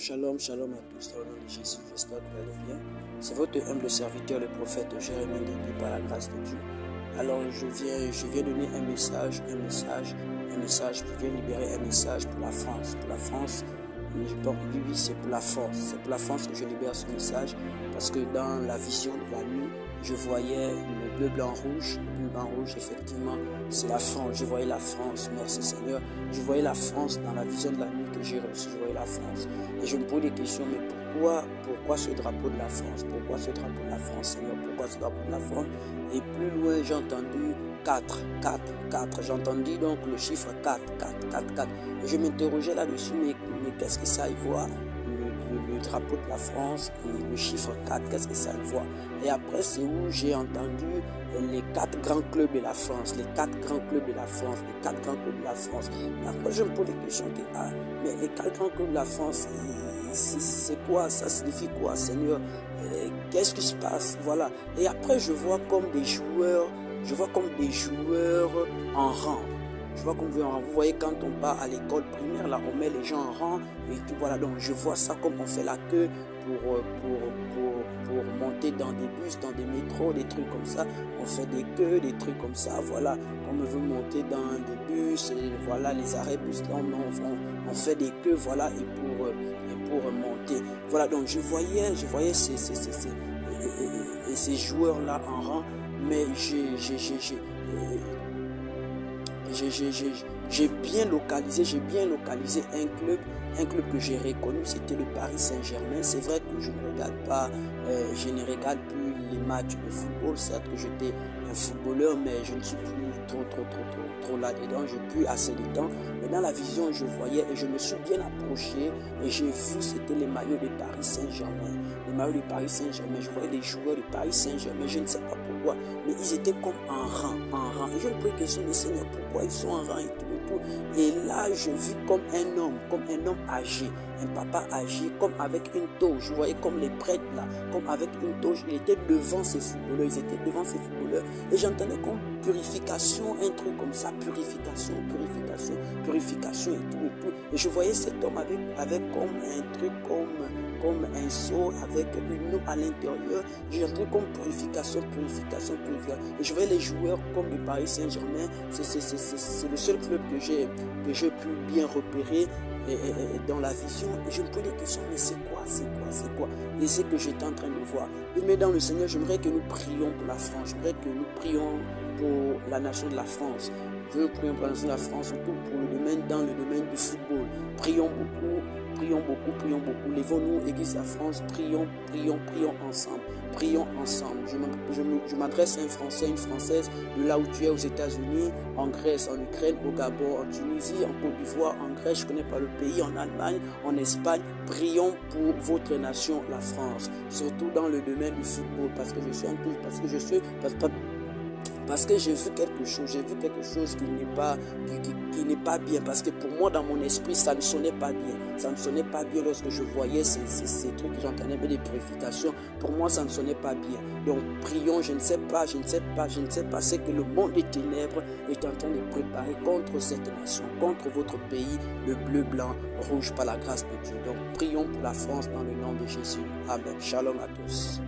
Shalom, shalom à tous, dans le nom de Jésus, j'espère que vous allez bien. C'est votre humble serviteur, le prophète Jérémie Déby, par la grâce de Dieu. Alors je viens donner un message, je viens libérer un message pour la France. Oui, c'est pour la France que je libère ce message, parce que dans la vision de la nuit, je voyais le bleu, blanc, rouge. Le bleu, blanc, rouge, effectivement, c'est la France. Je voyais la France, merci Seigneur. Je voyais la France dans la vision de la nuit que j'ai reçue. Je voyais la France. Et je me pose des questions, mais pourquoi ce drapeau de la France? Pourquoi ce drapeau de la France, Seigneur? Pourquoi ce drapeau de la France? Et plus loin, j'ai entendu 4. J'ai entendu donc le chiffre 4. Et je m'interrogeais là-dessus, mais qu'est-ce que ça y voit? Le drapeau de la France et le chiffre 4, qu'est-ce que ça y voit? Et après, c'est où j'ai entendu les 4 grands clubs de la France, Mais après, je me pose des questions, mais les 4 grands clubs de la France, c'est quoi? Ça signifie quoi, Seigneur? Qu'est-ce qui se passe? Voilà. Et après, je vois comme des joueurs en rang. Vous voyez, quand on part à l'école primaire, là, on met les gens en rang et tout, voilà. Donc, je vois ça comme on fait la queue pour monter dans des bus, dans des métros, des trucs comme ça. On fait des queues, des trucs comme ça, voilà. Comme on veut monter dans des bus, et voilà, les arrêts bus, là, on fait des queues, voilà, et pour monter. Voilà, donc je voyais ces joueurs-là en rang, mais j'ai bien localisé un club que j'ai reconnu, c'était le Paris Saint-Germain. C'est vrai que je ne regarde plus les matchs de football. Certes que j'étais un footballeur, mais je ne suis plus trop là-dedans, je n'ai plus assez de temps. Mais dans la vision, je voyais et je me suis bien approché et j'ai vu, c'était les maillots de Paris Saint-Germain. Les maillots de Paris Saint-Germain, je voyais des joueurs de Paris Saint-Germain, je ne sais pas pourquoi, mais ils étaient comme en rang. Et je me pose la question, mais Seigneur, pourquoi ils sont en rang et tout. Et là, je vis comme un homme âgé, un papa âgé, comme avec une toge. Je voyais comme les prêtres là, comme avec une toge. Il était devant ces footballeurs, Et j'entendais comme purification, un truc comme ça, purification et tout. Et je voyais cet homme avec comme un truc, comme un seau avec une eau à l'intérieur. J'entendais comme purification. Et je voyais les joueurs comme le Paris Saint-Germain. C'est le seul club que j'ai pu bien repérer dans la vision. Et je me pose des questions, mais c'est quoi? Et c'est que j'étais en train de voir. Mais dans le Seigneur, j'aimerais que nous prions pour la France. J'aimerais que nous prions pour la nation de la France. Je veux prier pour la nation de la France, surtout dans le domaine du football. Prions beaucoup. Lèvons-nous, Église à France, prions ensemble. Je m'adresse à un Français, une Française, de là où tu es, aux États-Unis, en Grèce, en Ukraine, au Gabon, en Tunisie, en Côte d'Ivoire, en Grèce, je ne connais pas le pays, en Allemagne, en Espagne. Prions pour votre nation, la France, surtout dans le domaine du football, parce que je suis parce que j'ai vu quelque chose qui n'est pas bien, parce que pour moi, dans mon esprit, ça ne sonnait pas bien lorsque je voyais ces trucs que j'entendais, des purifications. Pour moi, ça ne sonnait pas bien. Donc prions, je ne sais pas, c'est que le monde des ténèbres est en train de préparer contre cette nation, contre votre pays, le bleu, blanc, rouge, par la grâce de Dieu. Donc prions pour la France dans le nom de Jésus. Amen. Shalom à tous.